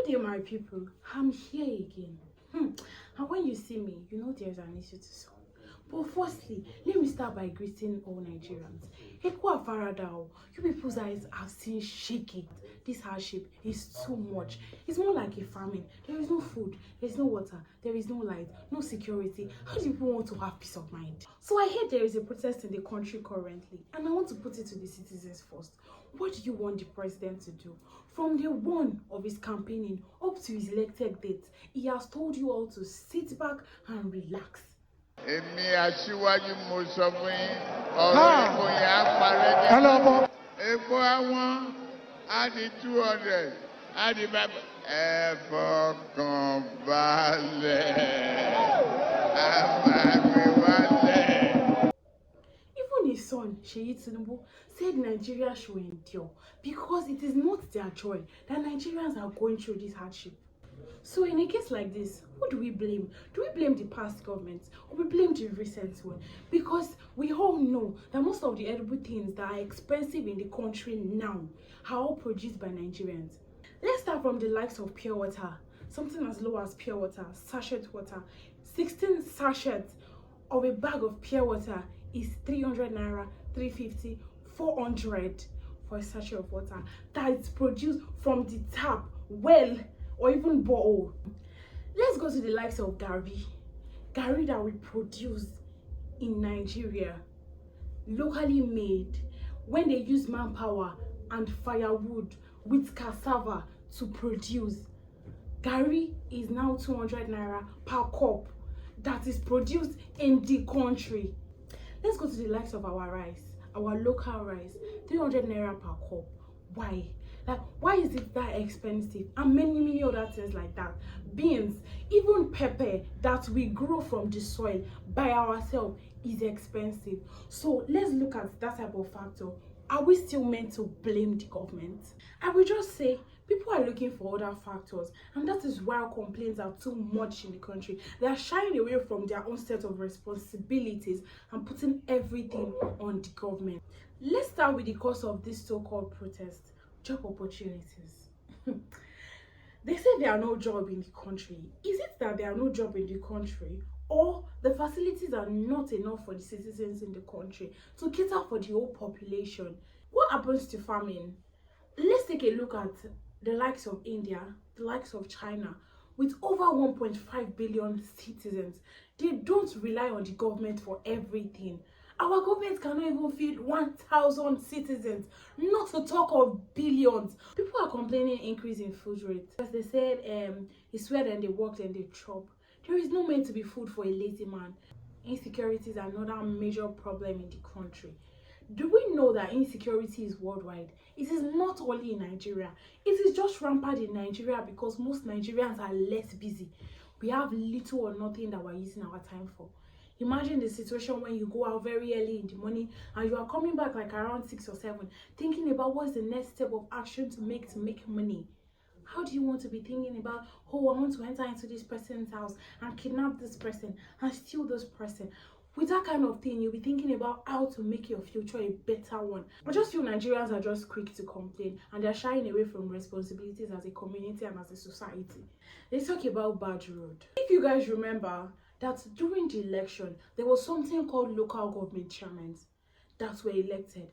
day, my people. I'm here again. And when you see me, you know there's an issue to solve. But firstly, let me start by greeting all Nigerians. Ekwa Faradao, you people's eyes have seen shaking. This hardship is too much. It's more like a famine. There is no food, there is no water, there is no light, no security. How do people want to have peace of mind? So I heard there is a protest in the country currently, and I want to put it to the citizens first. What do you want the president to do? From the one of his campaigning up to his elected date, he has told you all to sit back and relax. Èmi aṣíwájú mo sọ fún yín ọ̀rọ̀ epo yẹn á parẹ́ ní epo àwọn á di 200 á di 500 ẹ fọkàn balẹ̀ á máa gbé wálẹ̀. Even his son, Seyi Tinubu, said Nigeria should endure because it is not their joy that Nigerians are going through this hardship. So in a case like this, who do we blame? Do we blame the past governments or we blame the recent one? Because we all know that most of the edible things that are expensive in the country now are all produced by Nigerians. Let's start from the likes of pure water. Something as low as pure water, sachet water. 16 sachets of a bag of pure water is 300 naira, 350, 400 for a sachet of water that is produced from the tap, well, or even borehole. Let's go to the likes of Gary that we produce in Nigeria, locally made, when they use manpower and firewood with cassava to produce. Gary is now 200 naira per cup that is produced in the country. Let's go to the likes of our rice, our local rice, 300 naira per cup. Why? Like, why is it that expensive? And many other things like that. Beans, even pepper that we grow from the soil by ourselves is expensive. So let's look at that type of factor. Are we still meant to blame the government? I will just say people are looking for other factors, and that is why complaints are too much in the country. They are shying away from their own set of responsibilities and putting everything on the government. Let's start with the cause of this so-called protest. Job opportunities. They say there are no jobs in the country. Is it that there are no jobs in the country, or the facilities are not enough for the citizens in the country to cater for the whole population? What happens to farming? Let's take a look at the likes of India, the likes of China, with over 1.5 billion citizens. They don't rely on the government for everything. Our government cannot even feed 1,000 citizens, not to talk of billions. People are complaining increase in food rates. As they said, it's where then they work and they chop. There is no meant to be food for a lazy man. Insecurity is another major problem in the country. Do we know that insecurity is worldwide? It is not only in Nigeria. It is just rampant in Nigeria because most Nigerians are less busy. We have little or nothing that we're using our time for. Imagine the situation when you go out very early in the morning and you are coming back like around 6 or 7, thinking about what's the next step of action to make money. How do you want to be thinking about, oh, I want to enter into this person's house and kidnap this person and steal this person? With that kind of thing, you'll be thinking about how to make your future a better one. I just feel Nigerians are just quick to complain and they're shying away from responsibilities as a community and as a society. Let's talk about bad road. If you guys remember that during the election, there was something called local government chairmen that were elected.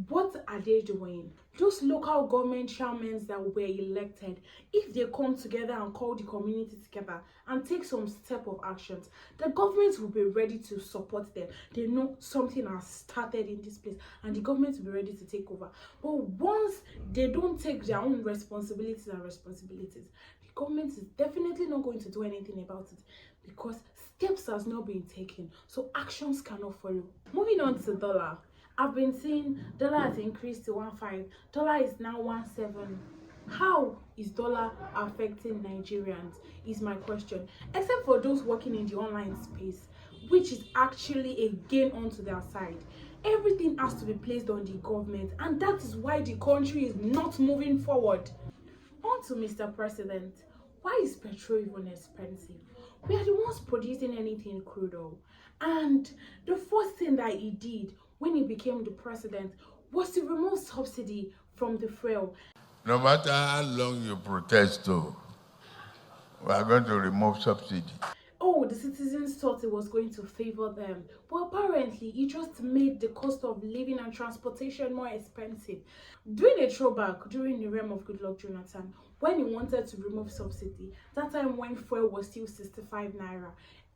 What are they doing? Those local government chairmen that were elected, if they come together and call the community together and take some step of actions, the government will be ready to support them. They know something has started in this place and the government will be ready to take over. But once they don't take their own responsibilities, the government is definitely not going to do anything about it because steps has not been taken, so actions cannot follow. Moving on to dollar. I've been seeing dollar has increased to 1.5. Dollar is now 1.7. How is dollar affecting Nigerians is my question. Except for those working in the online space, which is actually a gain onto their side. Everything has to be placed on the government, and that is why the country is not moving forward. On to Mr. President. Why is petrol even expensive? We are the ones producing anything crude oil. And the first thing that he did when he became the president was to remove subsidy from the fuel. No matter how long you protest, though, We are going to remove subsidy. Oh, the citizens thought it was going to favor them, but apparently it just made the cost of living and transportation more expensive. Doing a throwback during the realm of Goodluck Jonathan, when he wanted to remove subsidy, that time when fuel was still 65 naira.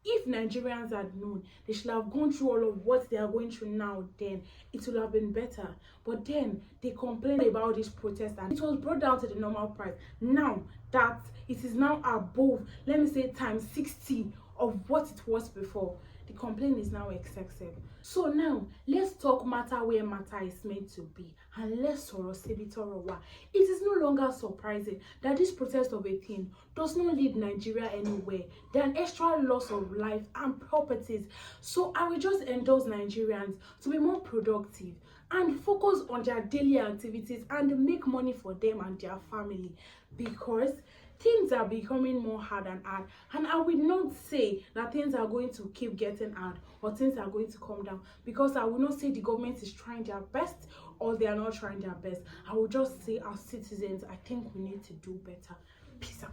If Nigerians had known, they should have gone through all of what they are going through now, then it would have been better. But then they complained about this protest and it was brought down to the normal price. Now that it is now above, let me say, times 60 of what it was before, the complaint is now excessive. So now let's talk matter where matter is meant to be, and let's It is no longer surprising that this protest of a thing does not lead Nigeria anywhere than extra loss of life and properties. So I will just endorse Nigerians to be more productive and focus on their daily activities and make money for them and their family, because things are becoming more hard and hard, and I will not say that things are going to keep getting hard or things are going to come down, because I will not say the government is trying their best or they are not trying their best. I will just say, as citizens, I think we need to do better. Peace out.